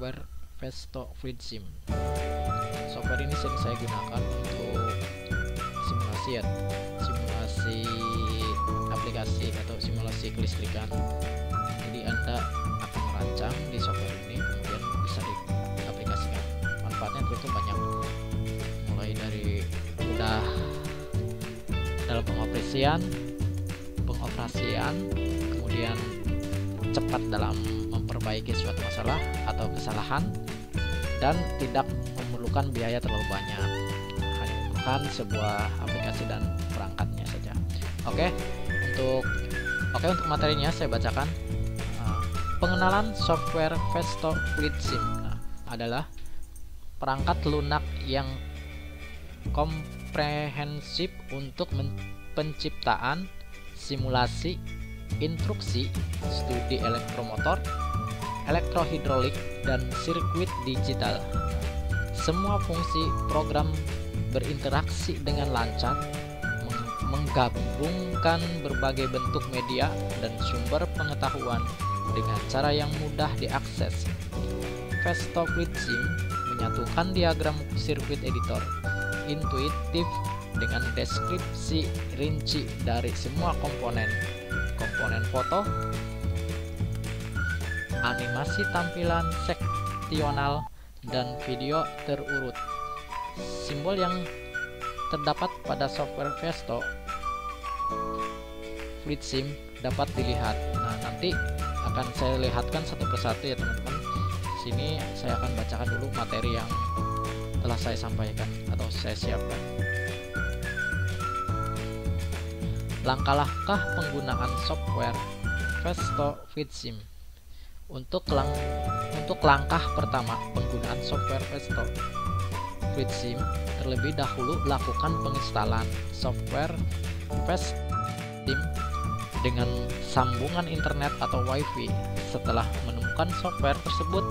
software Festo Fluid Sim. Software ini sering saya gunakan untuk simulasi ya, simulasi aplikasi atau simulasi kelistrikan. Jadi Anda akan merancang di software ini, kemudian bisa diaplikasikan. Manfaatnya tentu banyak, mulai dari mudah dalam pengoperasian, kemudian cepat dalam memperbaiki suatu masalah atau kesalahan, dan tidak memerlukan biaya terlalu banyak, hanya memerlukan sebuah aplikasi dan perangkatnya saja. Oke, untuk materinya saya bacakan. Pengenalan software Festo Fluid Sim adalah perangkat lunak yang komprehensif untuk penciptaan, simulasi, instruksi, studi elektromotor, elektrohidrolik, dan sirkuit digital. Semua fungsi program berinteraksi dengan lancar, menggabungkan berbagai bentuk media dan sumber pengetahuan dengan cara yang mudah diakses. Festo Fluid Sim menyatukan diagram sirkuit editor intuitif dengan deskripsi rinci dari semua komponen foto, animasi tampilan seksional, dan video terurut. Simbol yang terdapat pada software Festo Fluid Sim dapat dilihat. Nah, nanti akan saya lihatkan satu persatu ya teman-teman. Sini saya akan bacakan dulu materi yang telah saya sampaikan atau saya siapkan. Langkah-langkah penggunaan software Festo Fluid Sim. Untuk langkah pertama penggunaan software Festo Fluid Sim, terlebih dahulu lakukan penginstalan software Festo Sim dengan sambungan internet atau WiFi. Setelah menemukan software tersebut,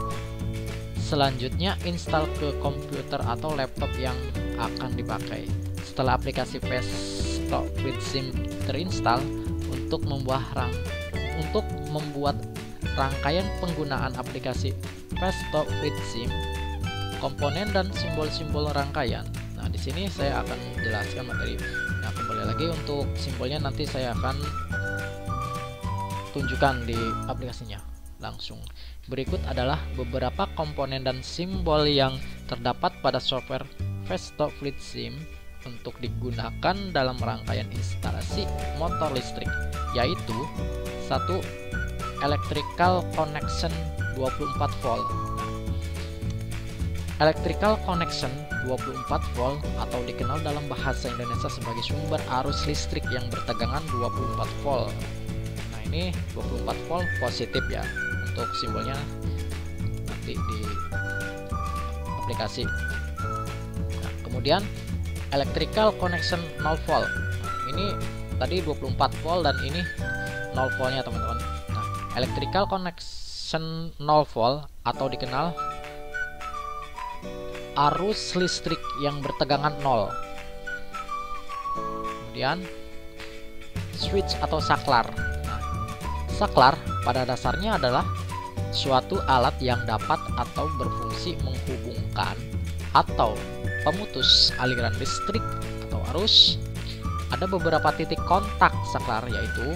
selanjutnya install ke komputer atau laptop yang akan dipakai. Setelah aplikasi Festo Fluid Sim terinstall, untuk membuat rangkaian penggunaan aplikasi Festo Fluid Sim, komponen dan simbol-simbol rangkaian. Nah, di sini saya akan jelaskan materi. Nah, kembali lagi untuk simbolnya nanti saya akan tunjukkan di aplikasinya langsung. Berikut adalah beberapa komponen dan simbol yang terdapat pada software Festo Fluid Sim untuk digunakan dalam rangkaian instalasi motor listrik, yaitu 1. Electrical connection 24 volt. Electrical connection 24 volt atau dikenal dalam bahasa Indonesia sebagai sumber arus listrik yang bertegangan 24 volt. Nah, ini 24 volt positif ya. Untuk simbolnya nanti di aplikasi. Nah, kemudian electrical connection 0 volt. Ini tadi 24 volt dan ini 0 voltnya teman-teman. Nah, electrical connection 0 volt atau dikenal arus listrik yang bertegangan 0. Kemudian switch atau saklar. Nah, saklar pada dasarnya adalah suatu alat yang dapat atau berfungsi menghubungkan atau pemutus aliran listrik atau arus. Ada beberapa titik kontak saklar, yaitu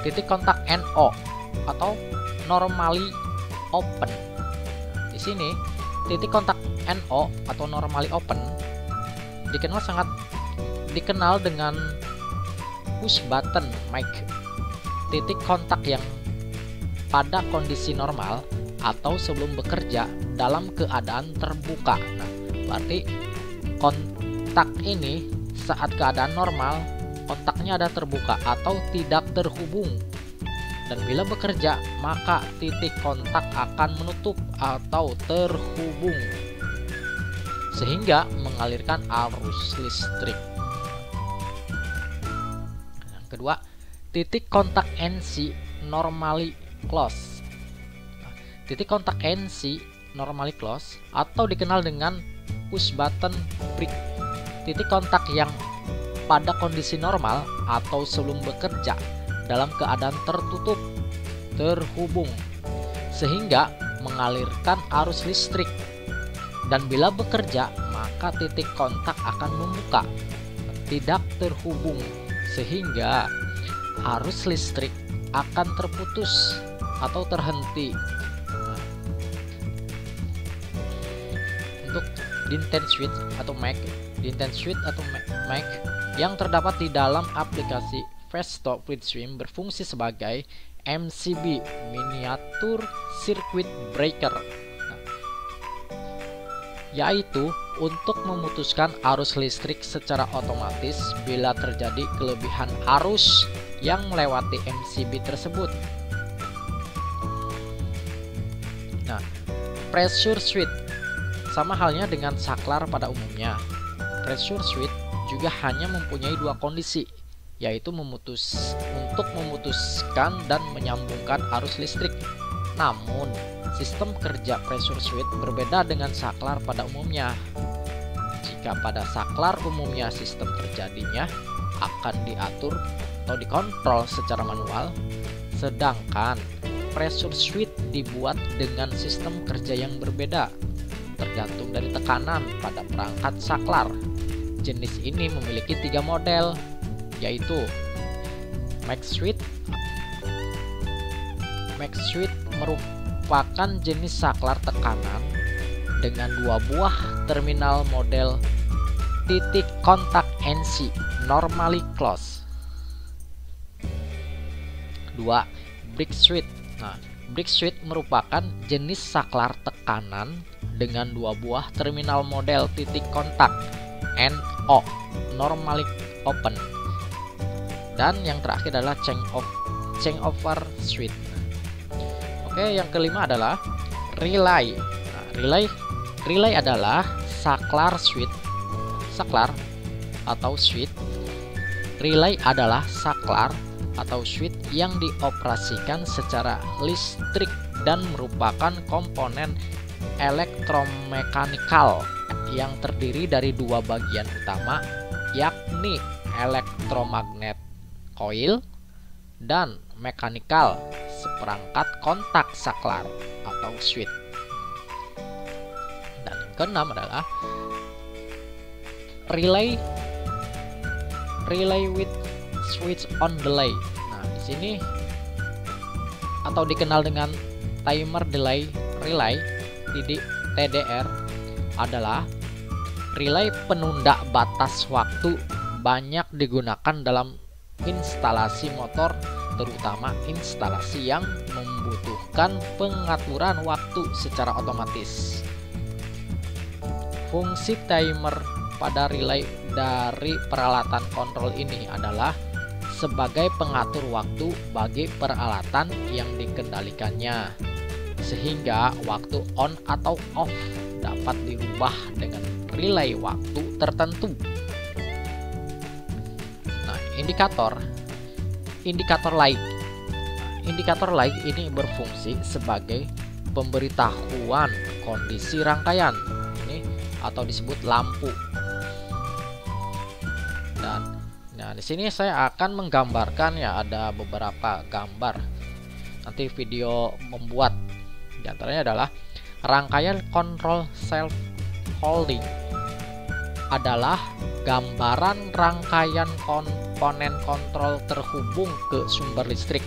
titik kontak NO atau normally open. Di sini titik kontak NO atau normally open dikenal dengan push button mic. Titik kontak yang pada kondisi normal atau sebelum bekerja dalam keadaan terbuka. Nah, berarti kontak ini saat keadaan normal kontaknya ada terbuka atau tidak terhubung, dan bila bekerja maka titik kontak akan menutup atau terhubung sehingga mengalirkan arus listrik. Yang kedua, titik kontak NC normally close. Titik kontak NC normally close atau dikenal dengan push button brick. Titik kontak yang pada kondisi normal atau sebelum bekerja dalam keadaan tertutup terhubung. sehingga mengalirkan arus listrik. Dan bila bekerja, maka titik kontak akan membuka, tidak terhubung, sehingga arus listrik akan terputus atau terhenti. Untuk dinten switch atau Mac yang terdapat di dalam aplikasi Fast Stop with Swim berfungsi sebagai MCB, Miniature Circuit Breaker, yaitu untuk memutuskan arus listrik secara otomatis bila terjadi kelebihan arus yang melewati MCB tersebut. Nah, pressure switch sama halnya dengan saklar pada umumnya. Pressure switch juga hanya mempunyai dua kondisi, yaitu untuk memutuskan dan menyambungkan arus listrik. Namun, sistem kerja pressure switch berbeda dengan saklar pada umumnya. Jika pada saklar umumnya sistem terjadinya akan diatur atau dikontrol secara manual, sedangkan pressure switch dibuat dengan sistem kerja yang berbeda, tergantung dari tekanan pada perangkat saklar. Jenis ini memiliki 3 model, yaitu Max switch. Max switch merupakan jenis saklar tekanan dengan 2 buah terminal model titik kontak NC, normally closed. 2. Brick switch. Nah, brick switch merupakan jenis saklar tekanan dengan 2 buah terminal model titik kontak NO, normally open. Dan yang terakhir adalah changeover switch. Oke, yang kelima adalah relay. Nah, relay adalah saklar atau switch. Relay adalah saklar atau switch yang dioperasikan secara listrik dan merupakan komponen elektromekanikal yang terdiri dari 2 bagian utama, yakni elektromagnet coil dan mekanikal seperangkat kontak saklar atau switch. Dan yang keenam adalah relay with switch on delay. Nah, di sini atau dikenal dengan timer delay relay TDR adalah relay penunda batas waktu, banyak digunakan dalam instalasi motor, terutama instalasi yang membutuhkan pengaturan waktu secara otomatis. Fungsi timer pada relay dari peralatan kontrol ini adalah sebagai pengatur waktu bagi peralatan yang dikendalikannya, sehingga waktu on atau off dapat dirubah dengan relay waktu tertentu. Nah, indikator light. Indikator light ini berfungsi sebagai pemberitahuan kondisi rangkaian ini atau disebut lampu. Dan nah, di sini saya akan menggambarkan, ya, ada beberapa gambar. Nanti video membuat. Di antaranya adalah rangkaian control self holding adalah gambaran rangkaian komponen kontrol terhubung ke sumber listrik.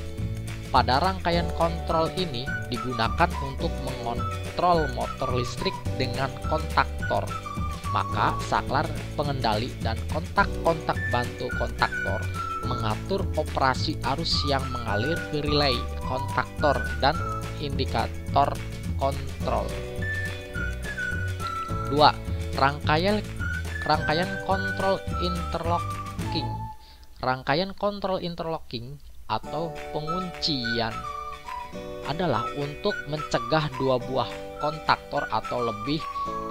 Pada rangkaian kontrol ini digunakan untuk mengontrol motor listrik dengan kontaktor. Maka saklar pengendali dan kontak-kontak bantu kontaktor mengatur operasi arus yang mengalir ke relay, kontaktor, dan indikator kontrol. 2. Rangkaian kontrol interlocking. Rangkaian kontrol interlocking atau penguncian adalah untuk mencegah 2 buah kontaktor atau lebih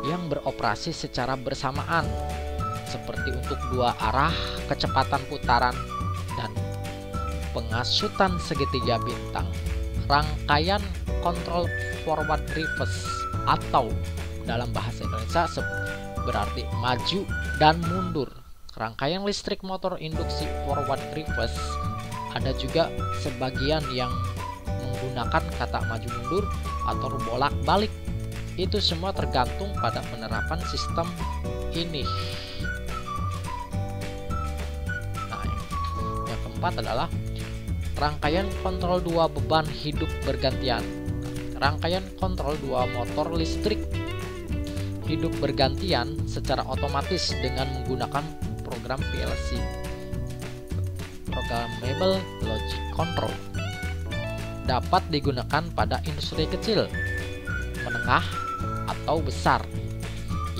yang beroperasi secara bersamaan, seperti untuk 2 arah kecepatan putaran dan pengasutan segitiga bintang. Rangkaian kontrol forward reverse atau dalam bahasa Indonesia berarti maju dan mundur. Rangkaian listrik motor induksi forward reverse ada juga sebagian yang menggunakan kata maju mundur atau bolak-balik. Itu semua tergantung pada penerapan sistem ini. Nah, yang keempat adalah rangkaian kontrol 2 beban hidup bergantian. Rangkaian kontrol 2 motor listrik hidup bergantian secara otomatis dengan menggunakan program PLC, Programmable Logic Control. Dapat digunakan pada industri kecil, menengah, atau besar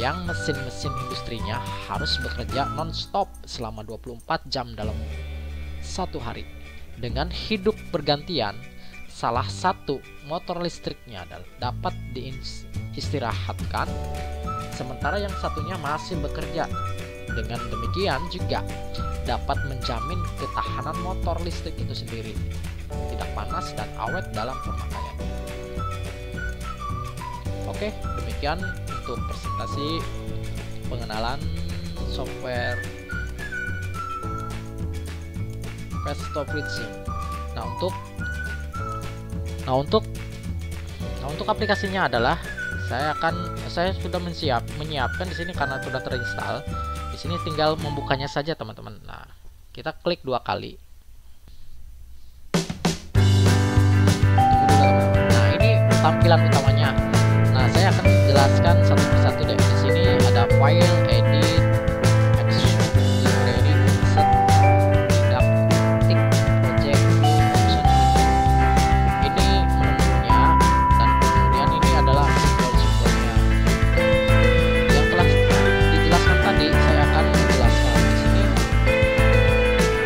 yang mesin-mesin industrinya harus bekerja non-stop selama 24 jam dalam satu hari. Dengan hidup bergantian, salah satu motor listriknya dapat diistirahatkan sementara yang satunya masih bekerja. Dengan demikian juga dapat menjamin ketahanan motor listrik itu sendiri, tidak panas dan awet dalam pemakaiannya. Oke, demikian untuk presentasi pengenalan software fast stop bridging. Nah untuk aplikasinya adalah saya sudah menyiapkan di sini karena sudah terinstall. Di sini tinggal membukanya saja, teman-teman. Nah, kita klik 2 kali. Nah, ini tampilan utamanya. Nah, saya akan jelaskan satu persatu deh. Di sini ada file, edit, export, library, set, didaktik, project, function. Ini menunya, dan kemudian ini adalah simbol-simbolnya. Yang telah dijelaskan tadi, saya akan menjelaskan di sini.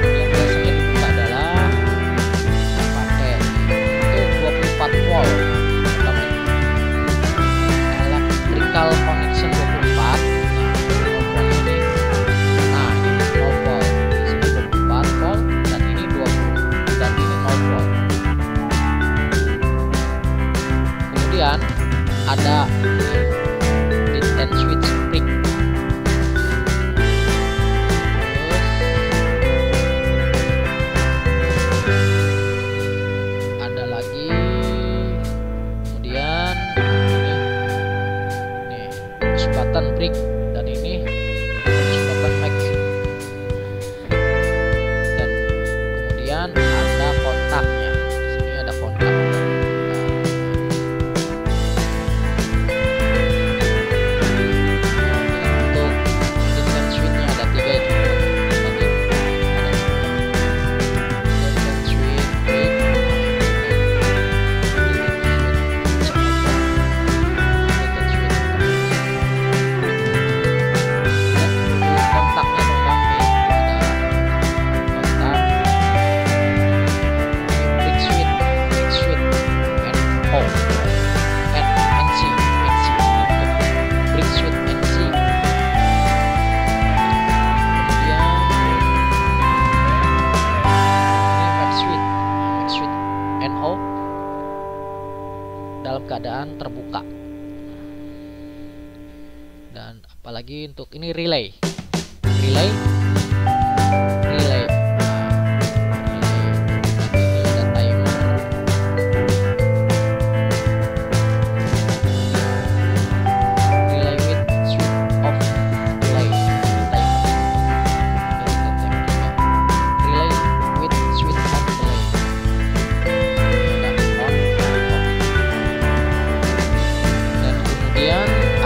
Yang biasanya dibuka adalah pakai itu 24 volt. Connection 24. Nah, ini 0 volt. Di sini 24 volt dan ini 20 dan ini 0 volt. Kemudian ada intense switch brick. Terus ada lagi. Kemudian button brick dan ini button max, dan kemudian ada kontaknya. Di sini ada kontak. Untuk intense switch-nya ada 3 itu. Nanti ada intense switch brick, dalam keadaan terbuka. Dan apalagi untuk ini relay.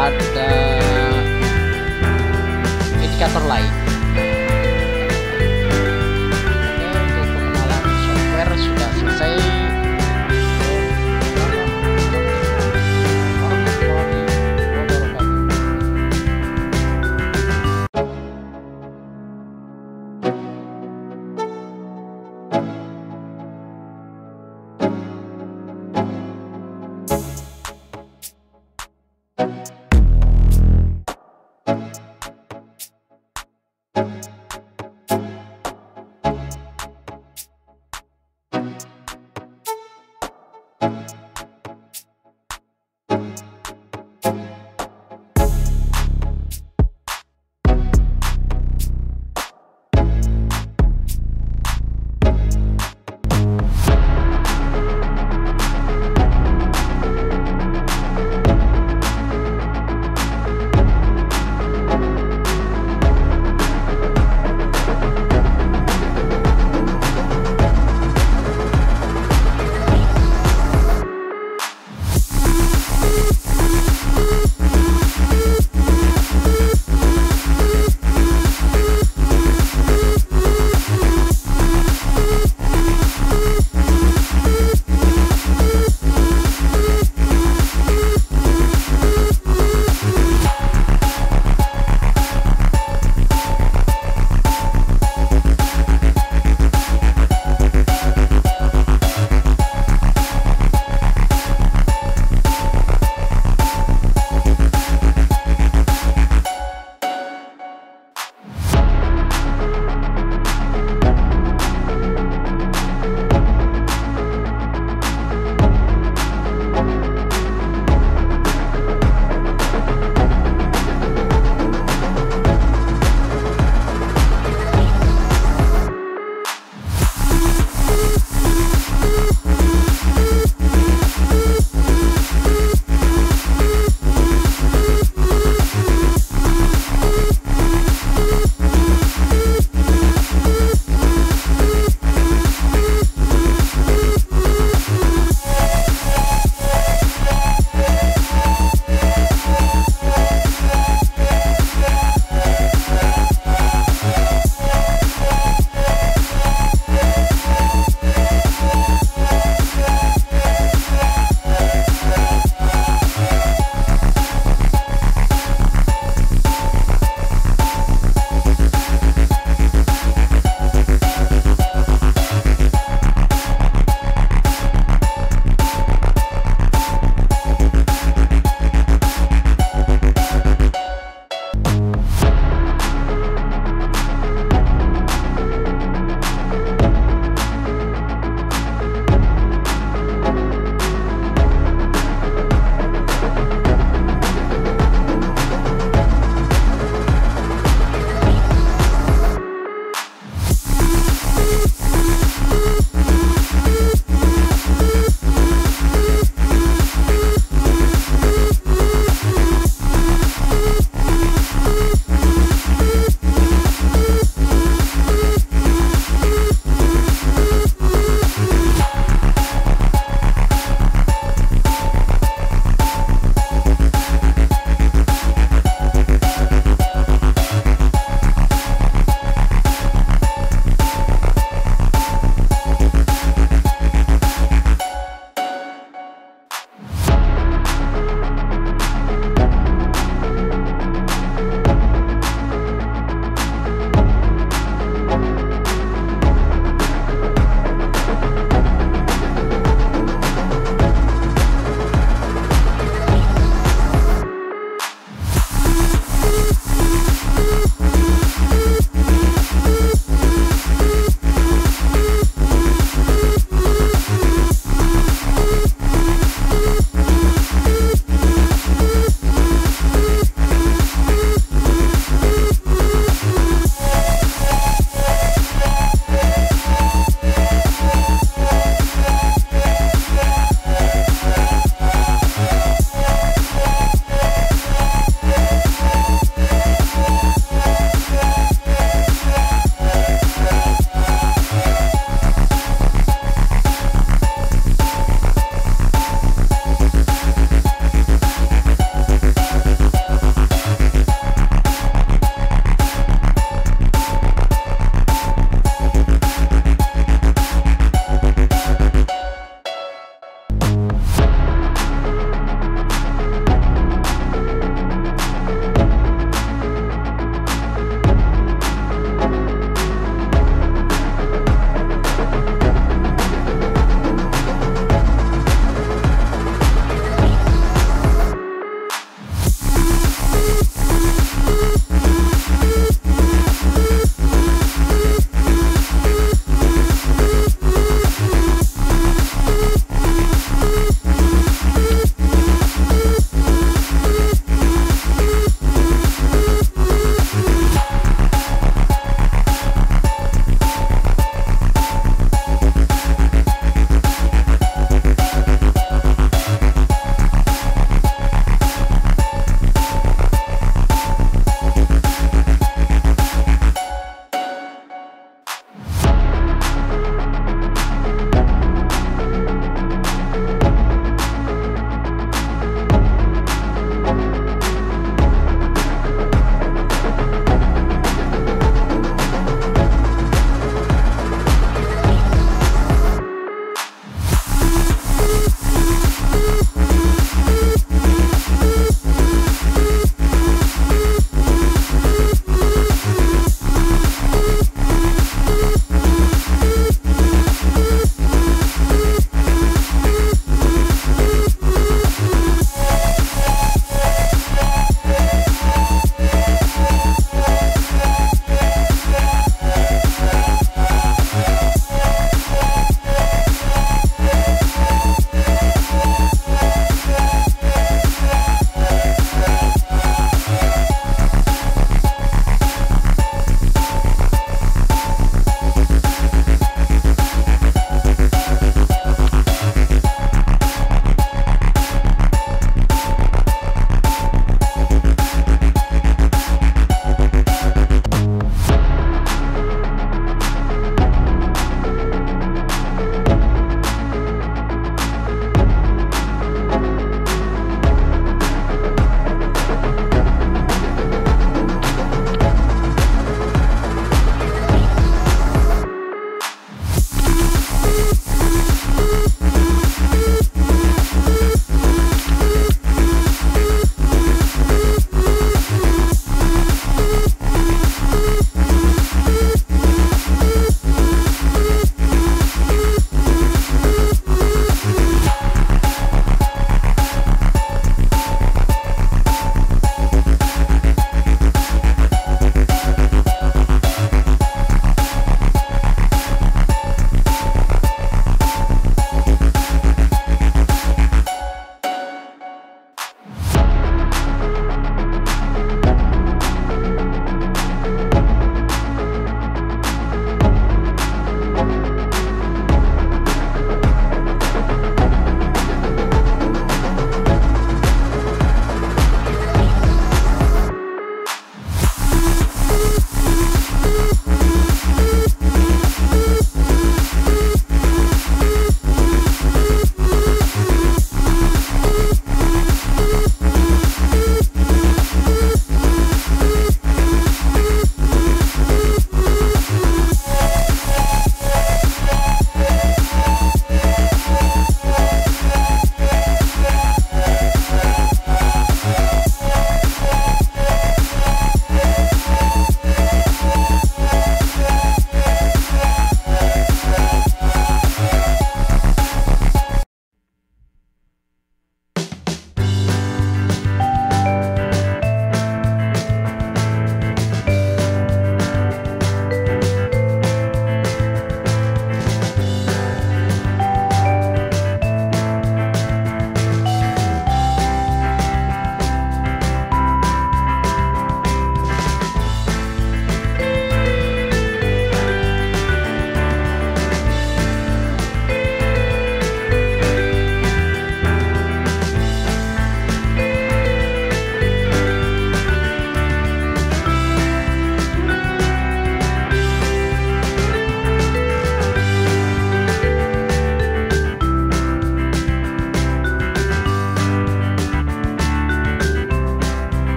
Ada indikator lain.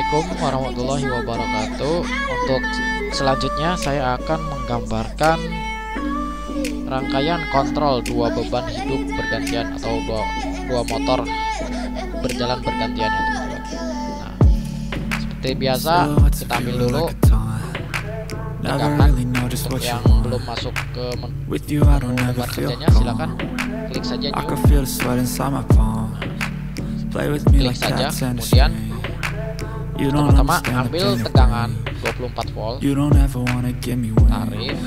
Assalamualaikum warahmatullahi wabarakatuh. Untuk selanjutnya saya akan menggambarkan rangkaian kontrol dua beban hidup bergantian atau dua motor berjalan bergantian ya teman-teman. Nah, seperti biasa kita ambil dulu tegangan. Untuk yang belum masuk ke menu gambar kerjanya silahkan klik saja new. Klik saja, kemudian pertama-tama ambil tegangan 24 volt, tarik,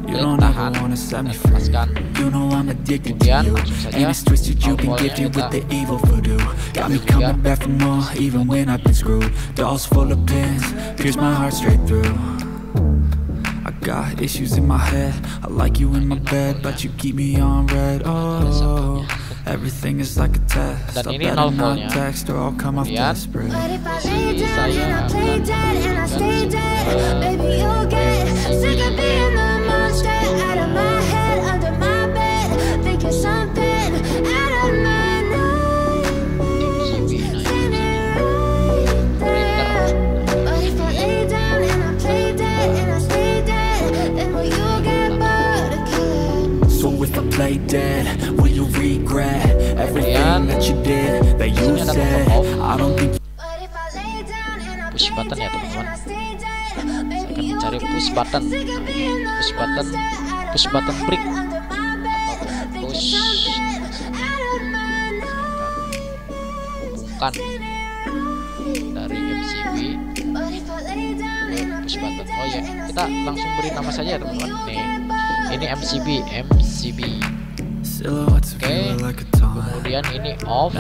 klik tahan, dan lepaskan. Kemudian langsung saja voltnya kita got issues in my head. I like you in my bed, but you keep me on red. Oh, everything is like a test. Dan ini 0 voltnya. Kemudian sini saya play dead, will you regret everything that you did, that you said? I don't think push button ya teman-teman. Saya akan mencari push button. Push button break atau push. Hubungkan dari MCB push button. Oh ya, kita langsung beri nama saja ya teman-teman. Nih, ini MCB. Oke, kemudian ini off.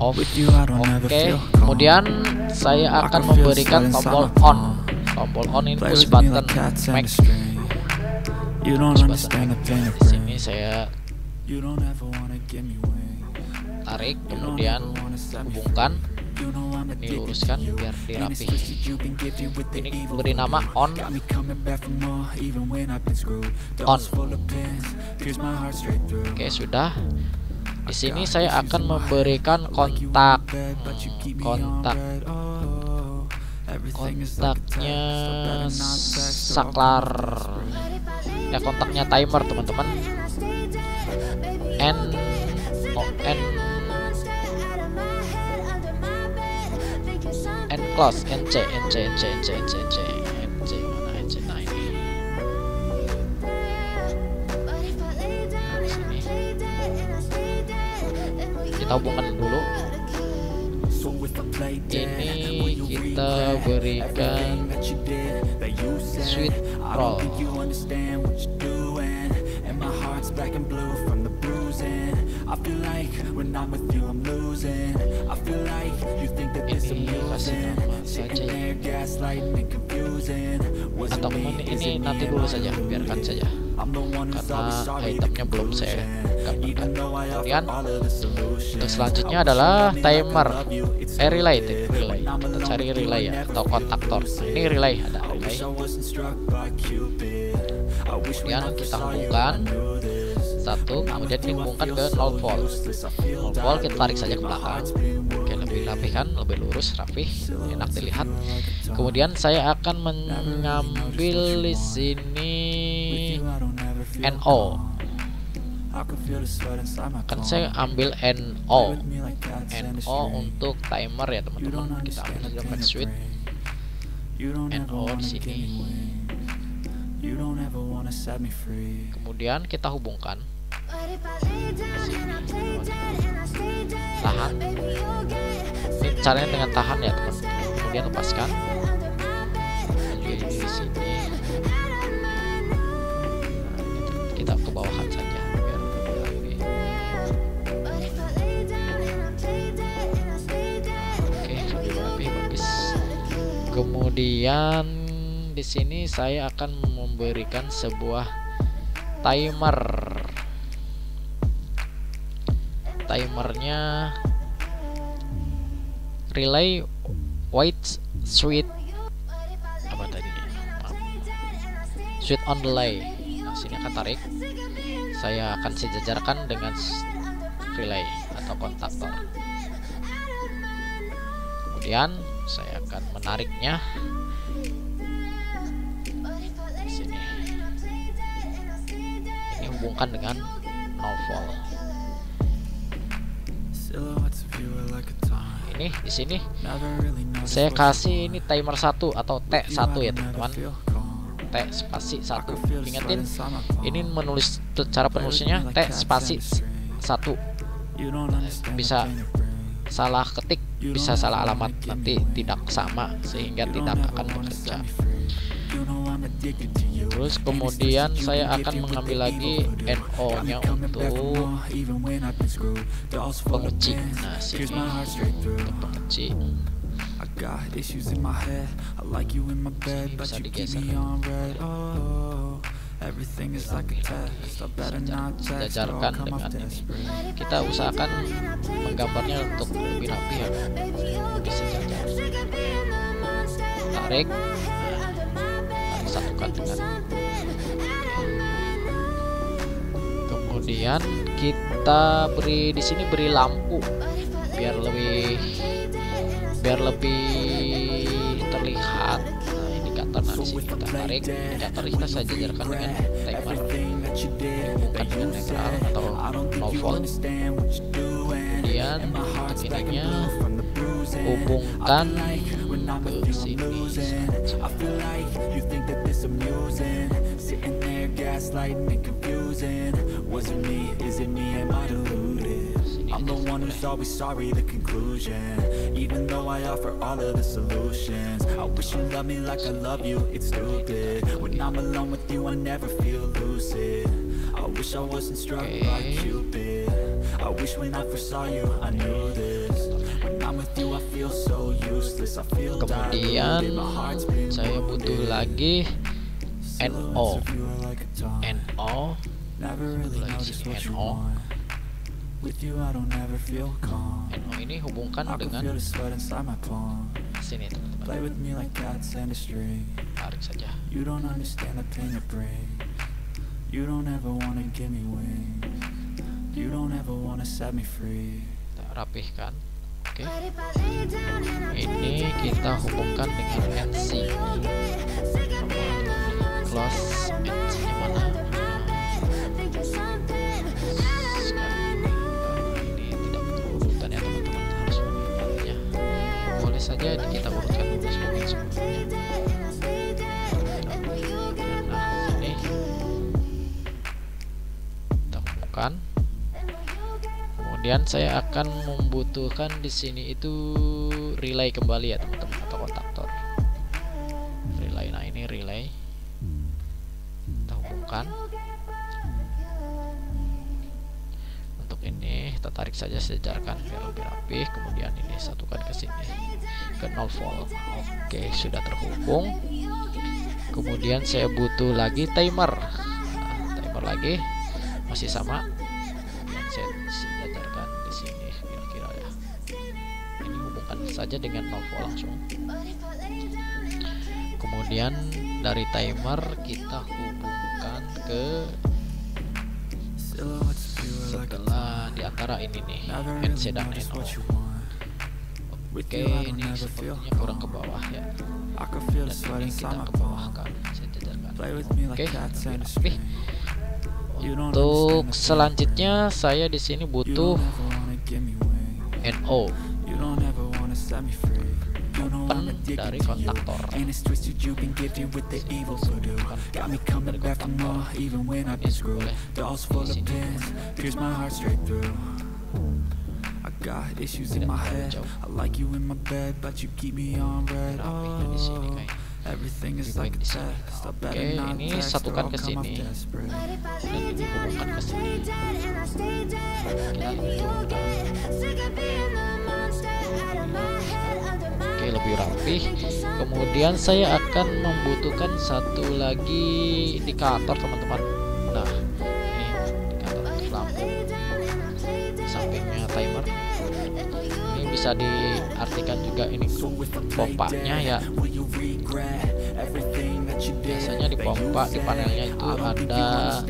Oke, kemudian saya akan memberikan tombol on. Tombol on ini push button Mac. Di sini saya tarik, kemudian hubungkan. Ini luruskan biar dirapi. Ini beri nama on. Oke, sudah. Di sini saya akan memberikan kontaknya saklar ya, kontaknya timer teman-teman. Close NC mana NC. Nah ini sini kita hubungkan dulu. Ini kita berikan sweet roll. Ini kasih nama saja ya. Atau ini nanti dulu saja, biarkan saja karena itemnya belum saya gambarkan. Kemudian untuk selanjutnya adalah timer, relay. Kita cari relay ya, atau kontaktor. Ini relay, ada relay. Kemudian kita hubungkan satu, kemudian dihubungkan ke 0 volt. 0 volt kita tarik saja ke belakang. Oke, lebih rapi kan, lebih lurus, rapih, enak dilihat. Kemudian saya akan mengambil di sini NO. Akan saya ambil NO untuk timer ya teman-teman. Kita ambil saja back switch NO di sini. Kemudian kita hubungkan tahan. Ini caranya dengan tahan ya teman-teman. Kemudian lepaskan. Di sini kita ke bawahan saja biar lebih rapi. Oke, lebih rapi, bagus. Kemudian di sini saya akan memberikan sebuah timer. Timernya relay white switch apa tadi? Switch on delay. Nah, sini akan tarik. Saya akan sejajarkan dengan relay atau kontaktor. Kemudian saya akan menariknya di sini. Ini hubungkan dengan 0 volt. Ini di sini saya kasih ini timer 1 atau T1 ya teman-teman. T spasi 1. Ingetin ini menulis cara penulisnya T spasi 1. Bisa salah ketik, bisa salah alamat, nanti tidak sama sehingga tidak akan bekerja. Terus kemudian saya akan mengambil lagi NO nya untuk penguji. Nah sini untuk penguji sini bisa digeser. Sejajarkan dengan ini. Kita usahakan menggambarnya untuk lebih rapi ya, lebih sejajar. Tarik, satukan dengan. Kemudian kita beri di sini beri lampu biar lebih terlihat. Nah di sini kita tarik indikator, kita sejajarkan dengan timer, bukan dengan netral atau 0 volt. Kemudian ininya hubungkan ke sini. I'm the one who's always sorry, the conclusion. Even though I offer all of the solutions, I wish you loved me like I love you, it's stupid. When I'm alone with you, I never feel lucid. I wish I wasn't struck by Cupid. I wish when I first saw you, I knew this. When I'm with you, I feel so useless. I feel kemudian saya butuh lagi NO. NO NO ini hubungkan dengan sini teman-teman. Tarik saja. Kita rapihkan. Oke. Ini kita hubungkan dengan NC. Close NC-nya mana? Saja kita urutkan dulu sebelumnya. Nah ini kita hubungkan. Kemudian saya akan membutuhkan di sini itu relay kembali ya teman-teman, atau kontaktor relay. Nah ini relay kita hubungkan. Untuk ini kita tarik saja, sejajarkan biar lebih rapi. Kemudian ini satukan ke sini ke 0 volt. Oke, sudah terhubung. Kemudian saya butuh lagi timer. Nah, timer lagi masih sama. Kemudian saya sejajarkan di sini kira-kira ya. Ini hubungkan saja dengan 0 volt langsung. Kemudian dari timer kita hubungkan ke setelah di antara ini nih NC dan NO. Oke, ini sepertinya kurang ke bawah ya. Dan ini kita ke bawah kan, saya jajarkan. Oke, rapi. Untuk selanjutnya saya di sini butuh NO. Open dari kontaktor. Dari kontaktor. Ini boleh di sini. Got issues in my head. I like you in my bed, but you keep me on red. Oh, everything is like a test. Oke, ini satukan ke sini dan ini hubungkan ke sini. Oke, lebih rapi. Kemudian saya akan membutuhkan satu lagi indikator teman-teman. Nah, ini indikator untuk lampu. Sampingnya timer. Ini bisa diartikan juga ini pompanya ya. Biasanya di pompa di panelnya itu ada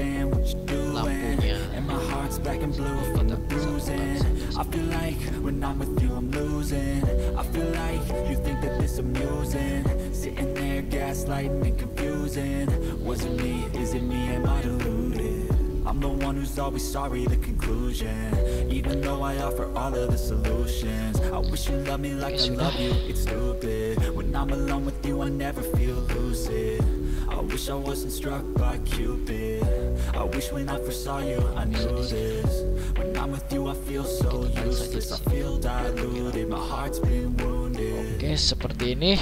lampunya. And my heart's black and blue from the bruising. I feel like when I'm with you I'm losing. I feel like you think that this amusing. Sitting there gaslighting and confusing. Was it me? Is it me? Am I deluded? I'm the one who's always sorry, the conclusion. Even though I offer all of the solutions. I wish you loved me like I love you, it's stupid. When I'm alone with you I never feel lucid. I wish I wasn't struck by Cupid. I wish when I first saw you I knew this. When I'm with you I feel so useless. I feel diluted, my heart's been wounded. Oke, seperti ini.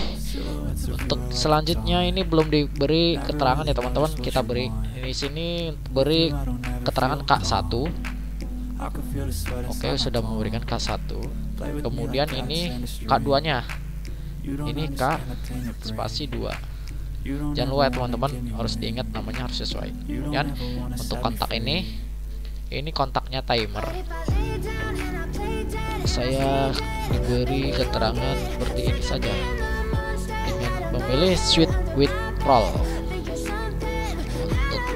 Untuk selanjutnya ini belum diberi keterangan ya teman-teman. Kita beri di sini beri keterangan K1. Oke, sudah memberikan K1. Kemudian ini K2-nya. Ini K spasi 2. Jangan lupa ya teman-teman, harus diingat namanya harus sesuai. Dan untuk kontak ini kontaknya timer. Saya diberi keterangan seperti ini saja dengan memilih switch withdrawal. Untuk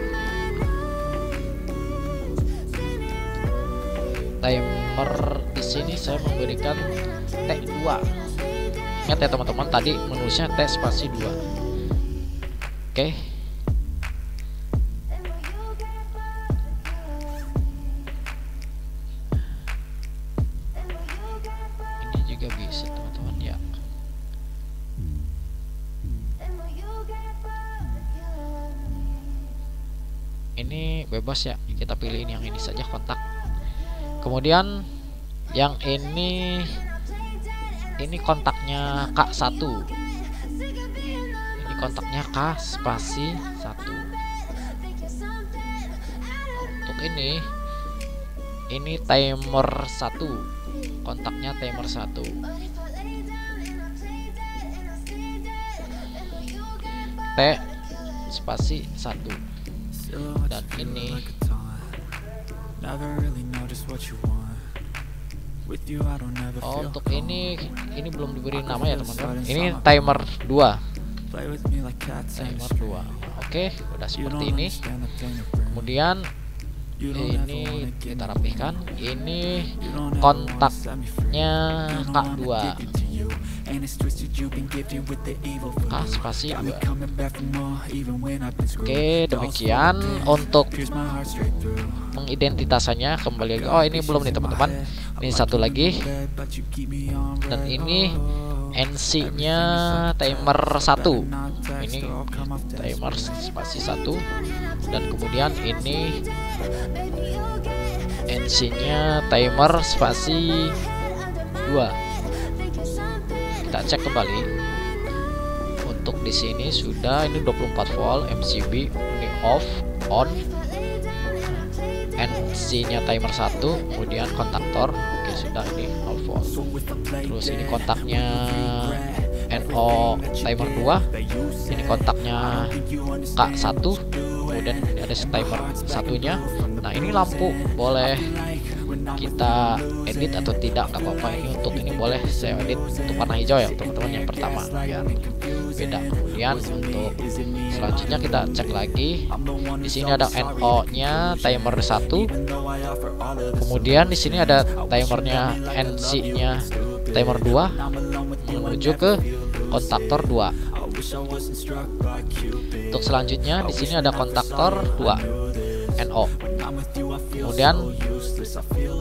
timer di sini saya memberikan T2. Ingat ya teman-teman, tadi menulisnya T spasi 2. Oke. Ini juga bisa teman-teman ya. Ini bebas ya, kita pilih yang ini saja kontak. Kemudian yang ini kontaknya K1. Kontaknya K spasi 1. Untuk ini timer 1, kontaknya timer 1. T spasi 1. Dan ini untuk ini belum diberi nama ya teman-teman. Ini timer 2. Timer 2. Oke, udah seperti ini. Kemudian ini kita rapihkan. Ini kontaknya K2. K spasi 2. Oke, demikian untuk mengidentitasanya. Kembali lagi. Oh, ini belum nih teman-teman. Ini satu lagi. Dan ini NC-nya timer 1. Ini timer spasi 1. Dan kemudian ini NC-nya timer spasi 2. Kita cek kembali. Untuk di sini sudah ini 24 volt MCB, ini off, on. NC-nya timer 1, kemudian kontaktor. Oke, sudah ini 0 volt. Terus ini kontaknya NO timer 2. Ini kontaknya K1. Kemudian ini ada timer satunya. Nah, ini lampu boleh kita edit atau tidak, nggak apa-apa. Ini untuk ini boleh saya edit untuk warna hijau ya teman-teman, yang pertama biar beda. Kemudian untuk selanjutnya kita cek lagi. Di sini ada NO-nya timer 1. Kemudian di sini ada timernya NC-nya timer 2 menuju ke kontaktor 2. Untuk selanjutnya di sini ada kontaktor 2 NO. Kemudian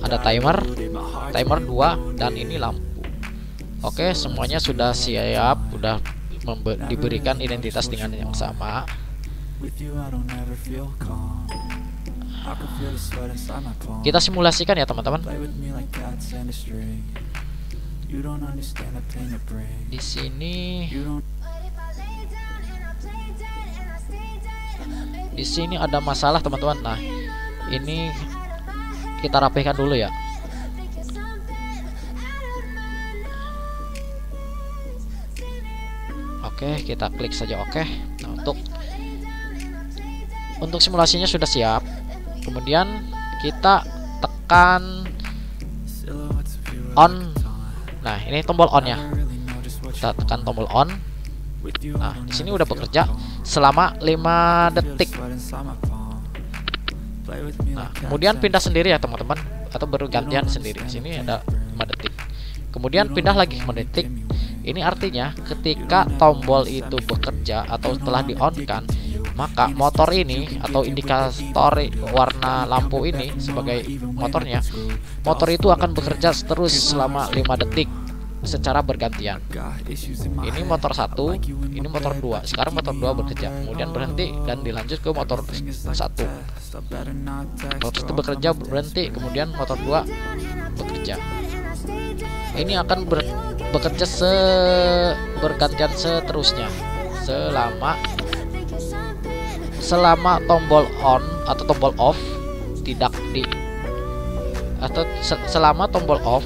ada timer 2 dan ini lampu. Oke, semuanya sudah siap, sudah diberikan identitas dengan yang sama. Kita simulasikan ya teman-teman. Di sini ada masalah teman-teman. Nah, ini kita rapihkan dulu ya. Oke, kita klik saja oke. Nah, untuk simulasinya sudah siap. Kemudian kita tekan on. Nah, ini tombol on ya. Kita tekan tombol on. Nah, di sini udah bekerja selama 5 detik. Nah, kemudian pindah sendiri ya teman-teman, atau bergantian sendiri. Sini ada 5 detik. Kemudian pindah lagi 5 detik. Ini artinya ketika tombol itu bekerja atau telah di-on-kan, maka motor ini atau indikator warna lampu ini sebagai motornya, motor itu akan bekerja terus selama 5 detik secara bergantian. Ini motor 1, ini motor 2. Sekarang motor 2 bekerja, kemudian berhenti dan dilanjut ke motor 1. Motor 1 bekerja, berhenti, kemudian motor 2 bekerja. Ini akan bekerja bergantian seterusnya selama tombol on atau tombol off tidak selama tombol off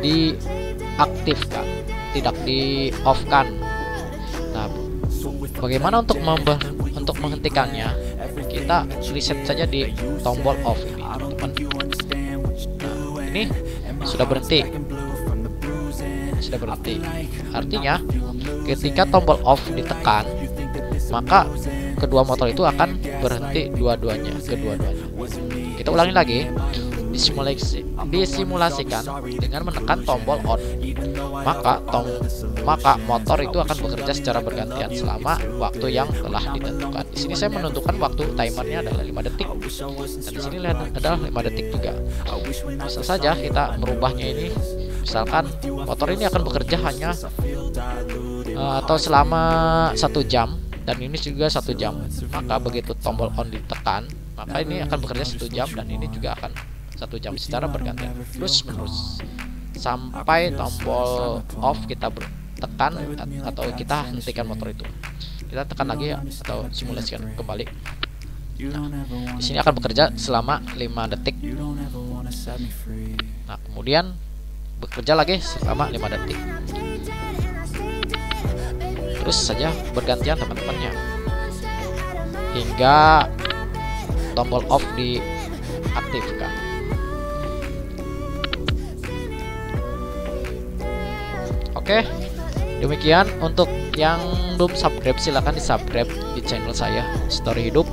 diaktifkan, tidak di off kan. Nah, bagaimana untuk menghentikannya? Kita reset saja di tombol off ini, teman-teman. Nah, ini sudah berhenti. Artinya ketika tombol off ditekan, maka kedua motor itu akan berhenti kedua-duanya. Kita ulangi lagi. Disimulasikan dengan menekan tombol on, maka motor itu akan bekerja secara bergantian selama waktu yang telah ditentukan. Di sini saya menentukan waktu timernya adalah 5 detik, dan di sini adalah 5 detik juga. Bisa saja kita merubahnya ini, misalkan motor ini akan bekerja hanya atau selama 1 jam, dan ini juga 1 jam. Maka begitu tombol on ditekan, maka ini akan bekerja 1 jam, dan ini juga akan 1 jam secara bergantian terus menerus sampai tombol off kita tekan atau kita hentikan motor itu. Kita tekan lagi ya, atau simulasikan kembali. Nah, di sini akan bekerja selama 5 detik. Nah, kemudian bekerja lagi selama 5 detik. Terus saja bergantian teman-temannya hingga tombol off diaktifkan. Oke, demikian untuk yang belum subscribe, silahkan di subscribe di channel saya Story Hidup.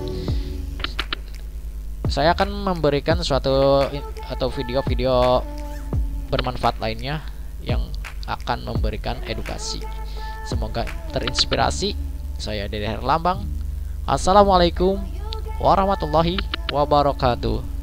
Saya akan memberikan suatu atau video-video bermanfaat lainnya yang akan memberikan edukasi. Semoga terinspirasi. Saya Dede Herlambang. Assalamualaikum warahmatullahi wabarakatuh.